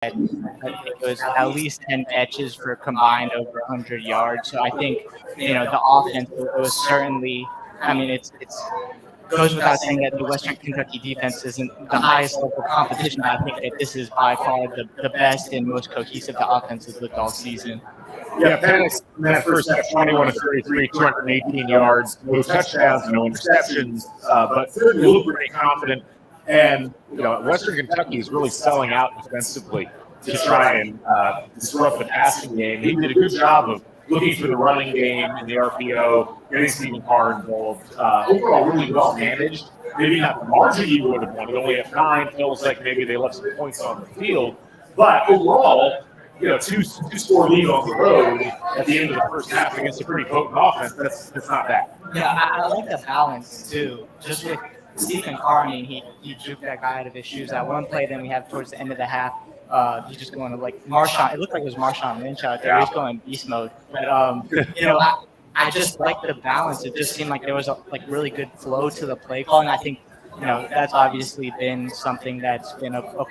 it was at least 10 catches for combined over 100 yards. So I think, the offense was certainly, I mean, it's goes without saying that the Western Kentucky defense isn't the highest level of competition. I think that this is by far the best and most cohesive the offense has looked all season. Yeah, Penix in that first half, 21 to 33, 218 yards, no touchdowns, no interceptions, but certainly looked pretty confident. And, Western Kentucky is really selling out defensively to try and disrupt the passing game. He did a good job of looking for the running game in the RPO, getting Stephen Carr involved. Overall, really well managed. Maybe not the margin you would have wanted. Only at 9 feels like maybe they left some points on the field. But overall, two-score lead on the road at the end of the first half against a pretty potent offense. That's not bad. Yeah, I like the balance too. Just with Stephen Carr, I mean, he juked that guy out of his shoes. That one play, then we have towards the end of the half. He's just going to Marshawn. It looked like it was Marshawn Lynch out there. Yeah. He's going beast mode. But I just like the balance. It just seemed like there was a really good flow to the play calling. I think that's obviously been something that's been a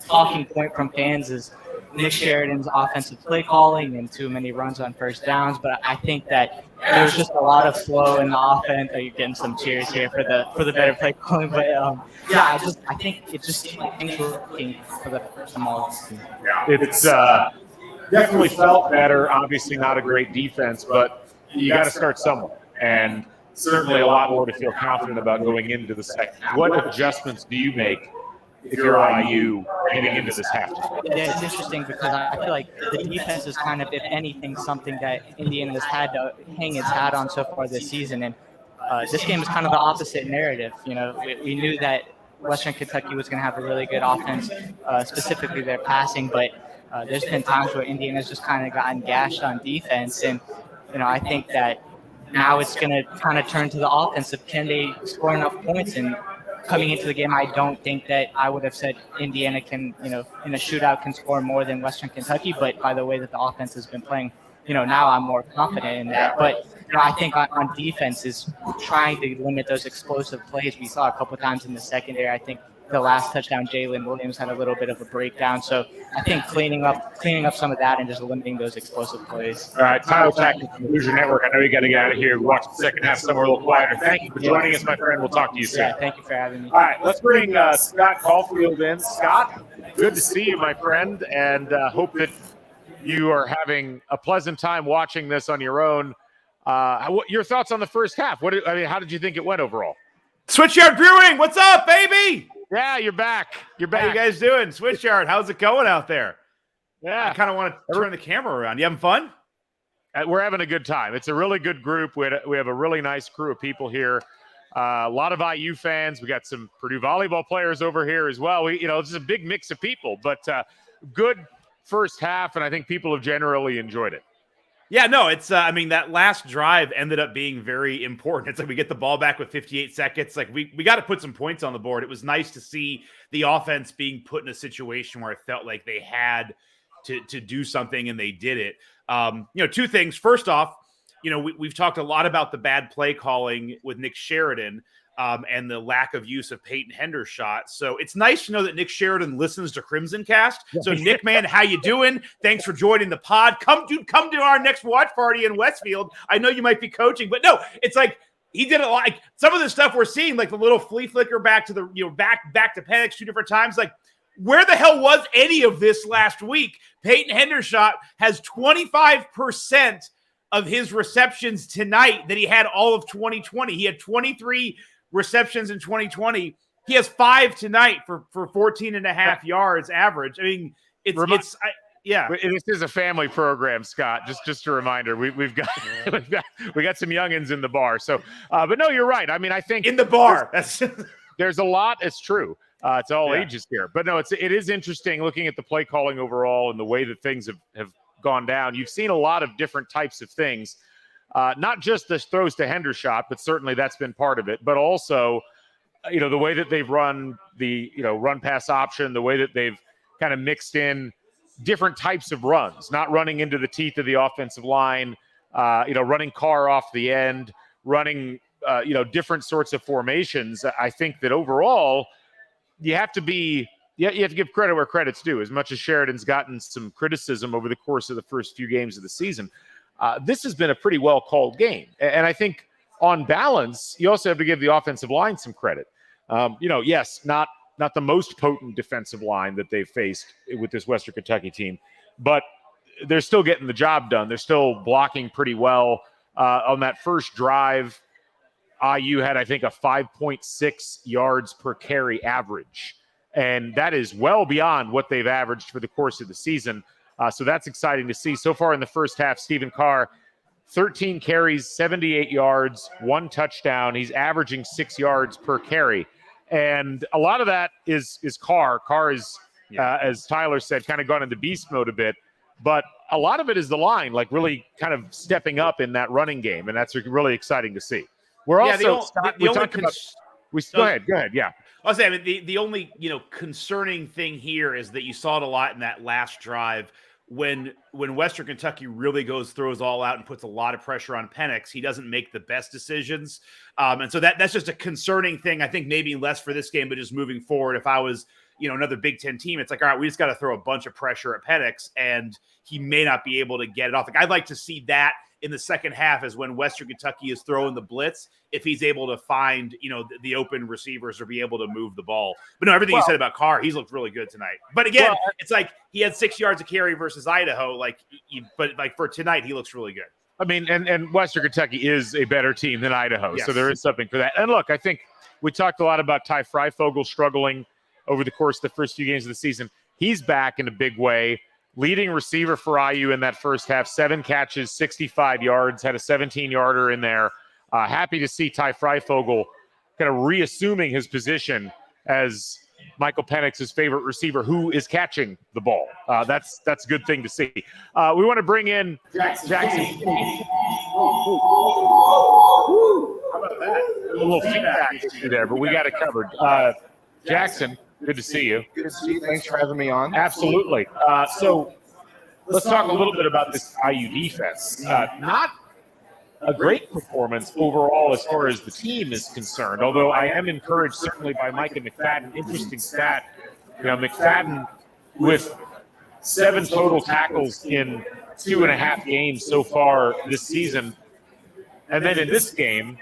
talking point from fans is Nick Sheridan's offensive play calling and too many runs on first downs. But I think that there was just a lot of flow in the offense. You're getting some cheers here for the better play calling. But I think it just seemed like things were working for the first time. Yeah, it's definitely felt better. Obviously not a great defense, but you got to start somewhere. And certainly a lot more to feel confident about going into the second. What adjustments do you make if you're IU heading into this half? Yeah, it's interesting because I feel like the defense is kind of, if anything, something that Indiana has had to hang its hat on so far this season. And this game is kind of the opposite narrative. We knew that Western Kentucky was going to have a really good offense, specifically their passing, but there's been times where Indiana's just kind of gotten gashed on defense. And, I think that now it's going to kind of turn to the offensive. Can they score enough points? And coming into the game, I don't think that I would have said Indiana can, in a shootout can score more than Western Kentucky. But by the way that the offense has been playing, now I'm more confident in that. But I think on defense is trying to limit those explosive plays. We saw a couple times in the secondary. I think the last touchdown, Jalen Williams had a little bit of a breakdown. So I think cleaning up some of that and just limiting those explosive plays. All right, Tyler Tackett from the Hoosier Network. I know you got to get out of here. Watch the second half somewhere a little quieter. Thank you for joining us, my friend. We'll talk to you soon. Yeah, thank you for having me. All right, let's bring Scott Caulfield in. Scott, good to see you, my friend, and hope that you are having a pleasant time watching this on your own. Your thoughts on the first half? How did you think it went overall? Switchyard Brewing, what's up, baby? Yeah, you're back. How you guys doing? Switchyard, how's it going out there? Yeah. I kind of want to turn the camera around. You having fun? We're having a good time. It's a really good group. We have a really nice crew of people here. A lot of IU fans. We got some Purdue volleyball players over here as well. It's just a big mix of people, but good first half, and I think people have generally enjoyed it. Yeah, no, it's, that last drive ended up being very important. It's like we get the ball back with 58 seconds. Like we got to put some points on the board. It was nice to see the offense being put in a situation where it felt like they had to do something, and they did it. Two things. First off, we've talked a lot about the bad play calling with Nick Sheridan and the lack of use of Peyton Hendershot. So it's nice to know that Nick Sheridan listens to CrimsonCast. So Nick, man, how you doing? Thanks for joining the pod. Come to our next watch party in Westfield. I know you might be coaching, but no, it's like he did it like some of the stuff we're seeing, like the little flea flicker back to the back to Penix 2 different times. Like, where the hell was any of this last week? Peyton Hendershot has 25% of his receptions tonight that he had all of 2020. He had 23 receptions in 2020. He has 5 tonight for 14 and a half yards average. I mean, this is a family program, Scott. Just a reminder, we've got some youngins in the bar. So, but no, you're right. I mean, I think in the bar, there's a lot. It's true. It's all ages here, but no, it is interesting looking at the play calling overall and the way that things have gone down. You've seen a lot of different types of things. Not just the throws to Hendershot, but certainly that's been part of it. But also, the way that they've run the, run pass option, the way that they've kind of mixed in different types of runs, not running into the teeth of the offensive line, running Carr off the end, running, different sorts of formations. I think that overall, you have to be Yeah, you have to give credit where credit's due. As much as Sheridan's gotten some criticism over the course of the first few games of the season, this has been a pretty well-called game. And I think on balance, you also have to give the offensive line some credit. Yes, not the most potent defensive line that they've faced with this Western Kentucky team, but they're still getting the job done. They're still blocking pretty well. On that first drive, IU had, I think, a 5.6 yards per carry average. And that is well beyond what they've averaged for the course of the season. So that's exciting to see. So far in the first half, Stephen Carr, 13 carries, 78 yards, 1 touchdown. He's averaging 6 yards per carry. And a lot of that is Carr. Carr is, as Tyler said, kind of gone into beast mode a bit. But a lot of it is the line, like really kind of stepping up in that running game. And that's really exciting to see. We're also go ahead. Yeah. I was saying, the only concerning thing here is that you saw it a lot in that last drive when Western Kentucky really throws all out and puts a lot of pressure on Penix. He doesn't make the best decisions, and so that's just a concerning thing. I think maybe less for this game, but just moving forward. If I was another Big Ten team, it's like, all right, we just got to throw a bunch of pressure at Penix, and he may not be able to get it off. Like, I'd like to see that in the second half is when Western Kentucky is throwing the blitz, if he's able to find, the open receivers or be able to move the ball. But no, everything you said about Carr, he's looked really good tonight. But again, it's like he had 6 yards of carry versus Idaho. But for tonight, he looks really good. I mean, and Western Kentucky is a better team than Idaho. Yes. So there is something for that. And look, I think we talked a lot about Ty Freifogel struggling over the course of the first few games of the season. He's back in a big way. Leading receiver for IU in that first half, 7 catches, 65 yards, had a 17-yarder in there. Happy to see Ty Freifogel kind of reassuming his position as Michael Penix's favorite receiver who is catching the ball. That's a good thing to see. We want to bring in Jackson. How about that? A little feedback there, but we got it covered. Jackson, good to see you. Good to see you. Thanks for having me on. Absolutely. So let's talk a little bit about this IU defense. Not a great performance overall as far as the team is concerned, although I am encouraged certainly by Micah McFadden. Interesting stat. McFadden with 7 total tackles in 2.5 games so far this season. And then in this game,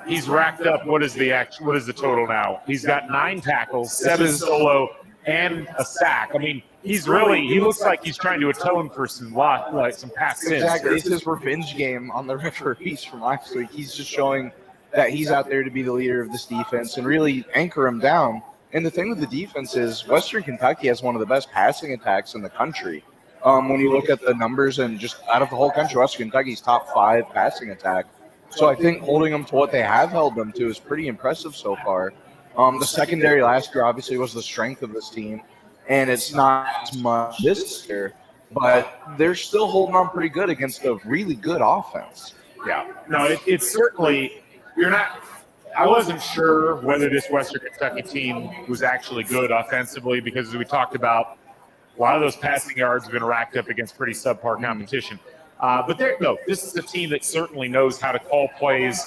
he's racked up, what is the total now? He's got 9 tackles, 7 solo, and a sack. I mean, he looks like he's trying to atone for some past sins. Exactly. It's his revenge game on the referees from last week. He's just showing that he's out there to be the leader of this defense and really anchor him down. And the thing with the defense is Western Kentucky has one of the best passing attacks in the country. When you look at the numbers and just out of the whole country, Western Kentucky's top 5 passing attack. So I think holding them to what they have held them to is pretty impressive so far. The secondary last year obviously was the strength of this team, and it's not as much this year, but they're still holding on pretty good against a really good offense. Yeah. No, it's certainly – I wasn't sure whether this Western Kentucky team was actually good offensively because, as we talked about, a lot of those passing yards have been racked up against pretty subpar competition. But this is a team that certainly knows how to call plays.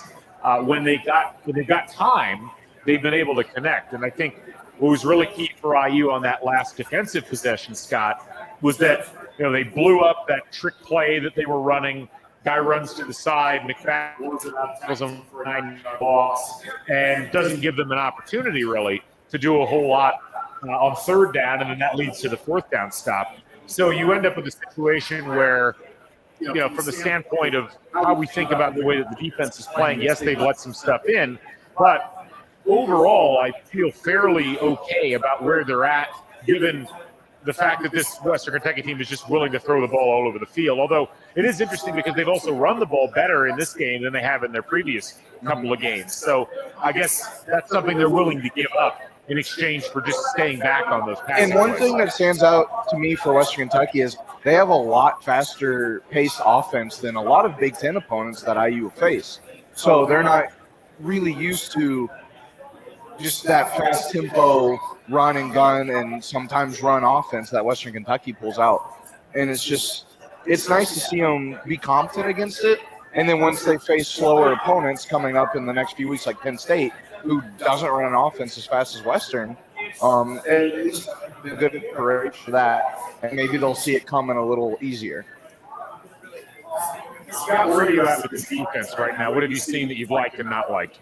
When they've got time, they've been able to connect. And I think what was really key for IU on that last defensive possession, Scott, was that they blew up that trick play that they were running. Guy runs to the side, McFadden tells him for a 9-yard loss, and doesn't give them an opportunity really to do a whole lot on 3rd down, and then that leads to the 4th down stop. So you end up with a situation where, from the standpoint of how we think about the way that the defense is playing, yes, they've let some stuff in, but overall, I feel fairly okay about where they're at, given the fact that this Western Kentucky team is just willing to throw the ball all over the field. Although it is interesting because they've also run the ball better in this game than they have in their previous couple of games. So I guess that's something they're willing to give up in exchange for just staying back on those passes. And one thing that stands out to me for Western Kentucky is they have a lot faster paced offense than a lot of Big Ten opponents that IU face. So they're not really used to just that fast tempo run and gun and sometimes run offense that Western Kentucky pulls out. And it's nice to see them be confident against it. And then once they face slower opponents coming up in the next few weeks, like Penn State, who doesn't run an offense as fast as Western, And it's a good encourage for that, and maybe they'll see it coming a little easier. Scott, where are you at with this defense right now? What have you seen that you've liked and not liked?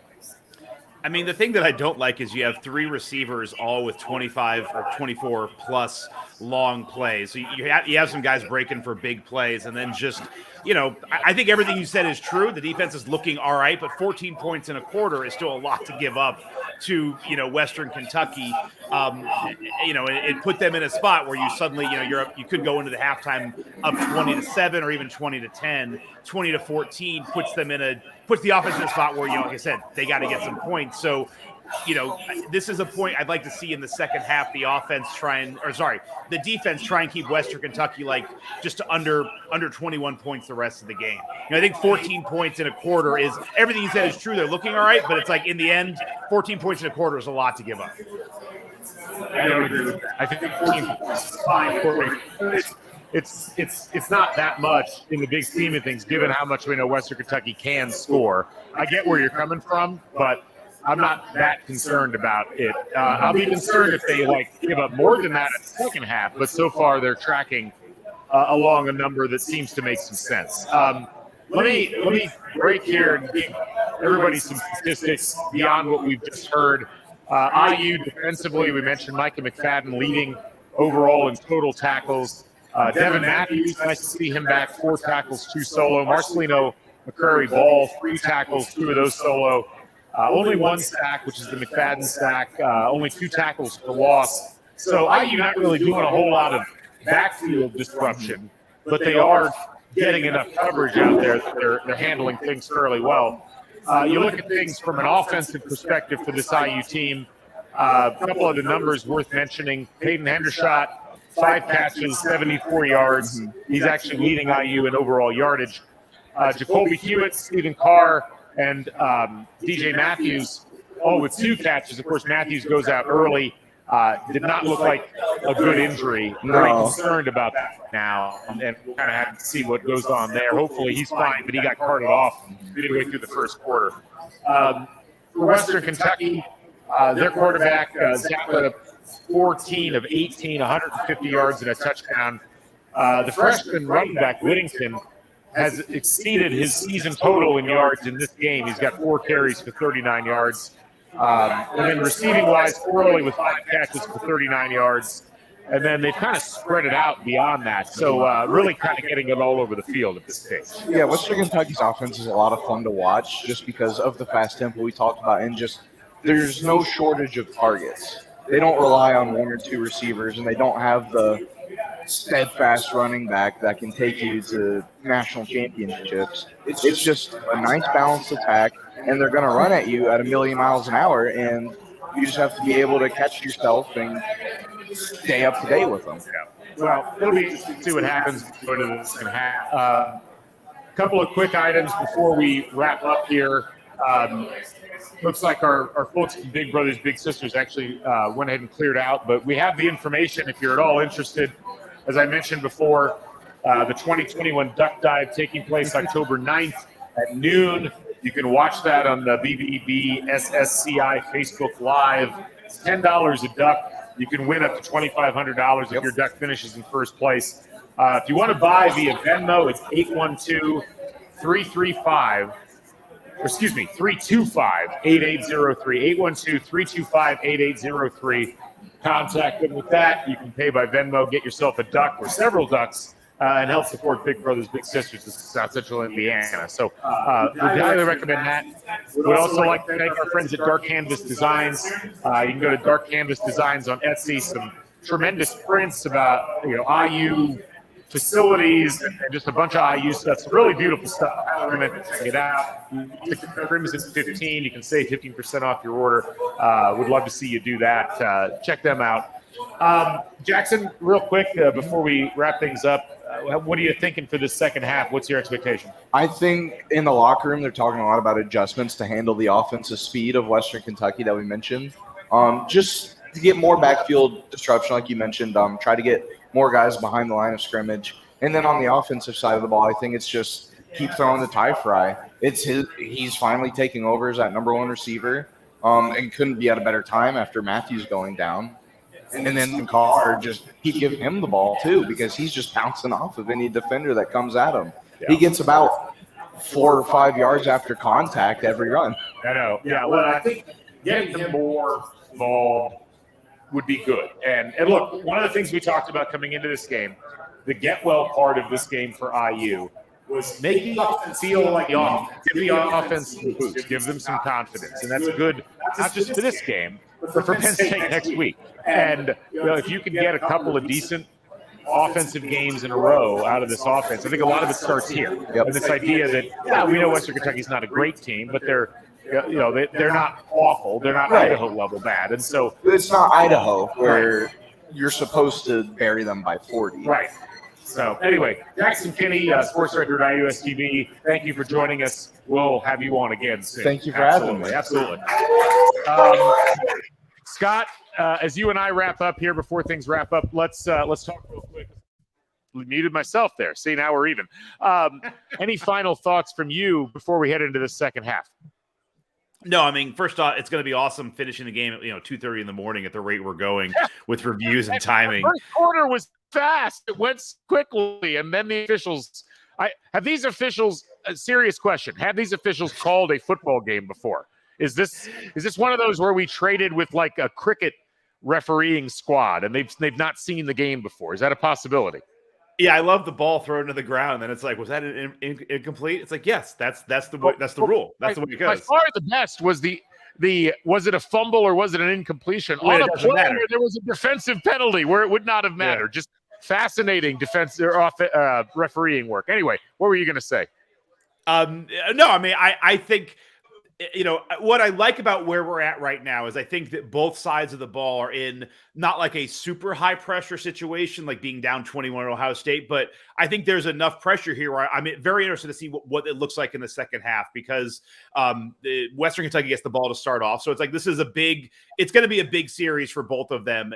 I mean, the thing that I don't like is you have 3 receivers all with 25 or 24 plus long plays. So you have some guys breaking for big plays, and then just, I think everything you said is true. The defense is looking all right, but 14 points in a quarter is still a lot to give up to, Western Kentucky. It put them in a spot where you suddenly, you could go into the halftime up 20-7 or even 20-10, 20-14 puts the offense in a spot where, like I said, they got to get some points. So, this is a point I'd like to see in the second half. The defense try and keep Western Kentucky just to under 21 points the rest of the game. I think 14 points in a quarter is everything you said is true. They're looking all right, but it's in the end, 14 points in a quarter is a lot to give up. I don't agree with that. I think 14 points is fine. It's not that much in the big scheme of things, given how much we know Western Kentucky can score. I get where you're coming from, but I'm not that concerned about it. I'll be concerned if they give up more than that in the second half, but so far they're tracking along a number that seems to make some sense. Let me break here and give everybody some statistics beyond what we've just heard. IU defensively, we mentioned Micah McFadden leading overall in total tackles. Devin Matthews, nice to see him back, 4 tackles, 2 solo. Marcelino McCurry-Ball, 3 tackles, 2 of those solo. Only 1 sack, which is the McFadden sack. Only 2 tackles for loss. So IU not really doing a whole lot of backfield disruption, but they are getting enough coverage out there that they're handling things fairly well. You look at things from an offensive perspective for this IU team. A couple of the numbers worth mentioning. Peyton Hendershot, 5 catches, 74 yards. He's actually leading IU in overall yardage. Jacoby Hewitt, Stephen Carr, and DJ Matthews, all with 2 catches. Of course, Matthews goes out early. Did not look like a good injury. Very concerned about that now, and we'll kind of have to see what goes on there. Hopefully he's fine, but he got carted off midway through the first quarter. For Western Kentucky, their quarterback, Zappa, 14 of 18, 150 yards and a touchdown. The freshman running back, Whittington, has exceeded his season total in yards in this game. He's got 4 carries for 39 yards. And then receiving-wise, Corley with 5 catches for 39 yards. And then they've kind of spread it out beyond that. So really kind of getting it all over the field at this stage. Yeah, Western Kentucky's offense is a lot of fun to watch just because of the fast tempo we talked about, and just there's no shortage of targets. They don't rely on 1 or 2 receivers, and they don't have the steadfast running back that can take you to national championships. It's just a nice balanced attack, and they're going to run at you at 1,000,000 miles an hour, and you just have to be able to catch yourself and stay up to date with them. Well, it'll be interesting to see what happens going to the second half. A couple of quick items before we wrap up here. Looks like our folks from Big Brothers Big Sisters actually went ahead and cleared out, but we have the information if you're at all interested. As I mentioned before, the 2021 Duck Dive taking place October 9th at noon. You can watch that on the BBB SSCI Facebook Live. It's $10 a duck. You can win up to $2,500 if your duck finishes in first place. If you want to buy via Venmo, it's 325-8803. 812-325-8803. Contact them with that. You can pay by Venmo, get yourself a duck or several ducks, and help support Big Brothers Big Sisters in South Central Indiana. So we highly recommend that. We'd also like to thank our friends at Dark Canvas Designs. You can go to Dark Canvas Designs on Etsy. Some tremendous prints about IU facilities and just a bunch of IU stuff. Some really beautiful stuff. I recommend checking it out. The Crimson 15. You can save 15% off your order. Would love to see you do that. Check them out. Jackson, real quick before we wrap things up, what are you thinking for this second half? What's your expectation? I think in the locker room they're talking a lot about adjustments to handle the offensive speed of Western Kentucky that we mentioned. Just to get more backfield disruption, like you mentioned, try to get more guys behind the line of scrimmage. And then on the offensive side of the ball, I think it's just keep throwing the tie fry. He's finally taking over as that number 1 receiver. and couldn't be at a better time after Matthews going down. And then Carr just he give him the ball too because he's just bouncing off of any defender that comes at him. Yeah. He gets about 4 or 5 yards after contact every run. I know. Yeah, well, I think getting him more involved would be good. And look, one of the things we talked about coming into this game, the get well part of this game for IU was making the offense feel like the offense. Give the offense some boost, give them some confidence. And that's good, not just for this game, but for Penn State next week. And if you can get a couple of decent offensive games in a row out of this offense, I think a lot of it starts here. And this idea that, we know Western Kentucky's not a great team, but they're not awful. They're not Idaho level bad. And so it's not Idaho where you're supposed to bury them by 40. Right. So anyway, Jackson Kinney, sports director at IUSTV, thank you for joining us. We'll have you on again soon. Thank you for having me. Absolutely. Scott, as you and I wrap up here before things wrap up, let's talk real quick. Muted myself there. See, now we're even. Any final thoughts from you before we head into the second half? No, I mean, first off, it's going to be awesome finishing the game at 2:30 in the morning at the rate we're going with reviews and timing. The first quarter was fast. It went quickly, and then the officials. Have these officials? A serious question. Have these officials called a football game before? Is this one of those where we traded with like a cricket refereeing squad and they've not seen the game before? Is that a possibility? Yeah, I love the ball thrown to the ground, and then it's like, was that incomplete? It's like, yes, that's the rule. That's the way it goes. By far the best was was it a fumble or was it an incompletion on a play where there was a defensive penalty where it would not have mattered. Yeah. Just fascinating defense or refereeing work. Anyway, what were you going to say? No, I mean, I think. What I like about where we're at right now is I think that both sides of the ball are in not like a super high pressure situation, like being down 21 at Ohio State, but I think there's enough pressure here where I'm very interested to see what it looks like in the second half because the Western Kentucky gets the ball to start off. So it's like, it's going to be a big series for both of them.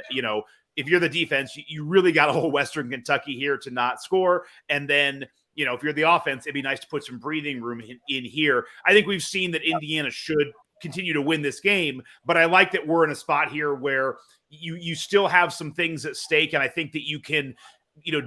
If you're the defense, you really got to hold Western Kentucky here to not score. And then, if you're the offense, it'd be nice to put some breathing room in here. I think we've seen that Indiana should continue to win this game, but I like that we're in a spot here where you still have some things at stake, and I think that you can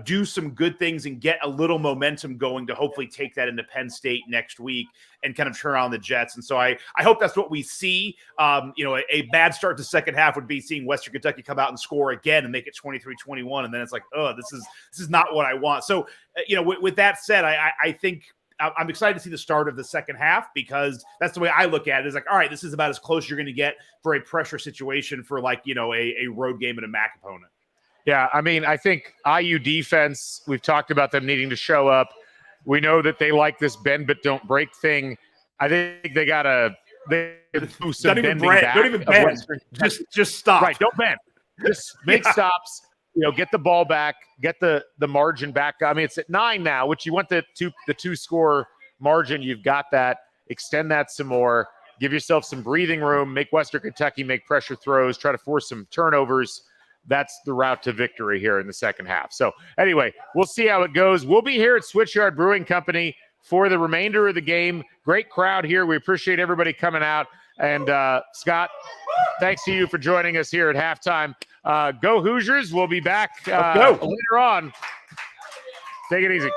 do some good things and get a little momentum going to hopefully take that into Penn State next week and kind of turn on the Jets. And so I hope that's what we see. A bad start to second half would be seeing Western Kentucky come out and score again and make it 23-21. And then it's like, oh, this is not what I want. So, with that said, I think I'm excited to see the start of the second half because that's the way I look at it. Is like, all right, this is about as close you're going to get for a pressure situation for a road game and a MAC opponent. Yeah, I mean, I think IU defense, we've talked about them needing to show up. We know that they like this bend but don't break thing. I think they got to do some bending back. Don't even bend. Just stop. Right, don't bend. Just make stops, get the ball back, get the margin back. I mean, it's at 9 now, which you want the two-score margin. You've got that. Extend that some more. Give yourself some breathing room. Make Western Kentucky make pressure throws. Try to force some turnovers. That's the route to victory here in the second half. So anyway, we'll see how it goes. We'll be here at Switchyard Brewing Company for the remainder of the game. Great crowd here. We appreciate everybody coming out. And Scott, thanks to you for joining us here at halftime. Go Hoosiers. We'll be back later on. Take it easy.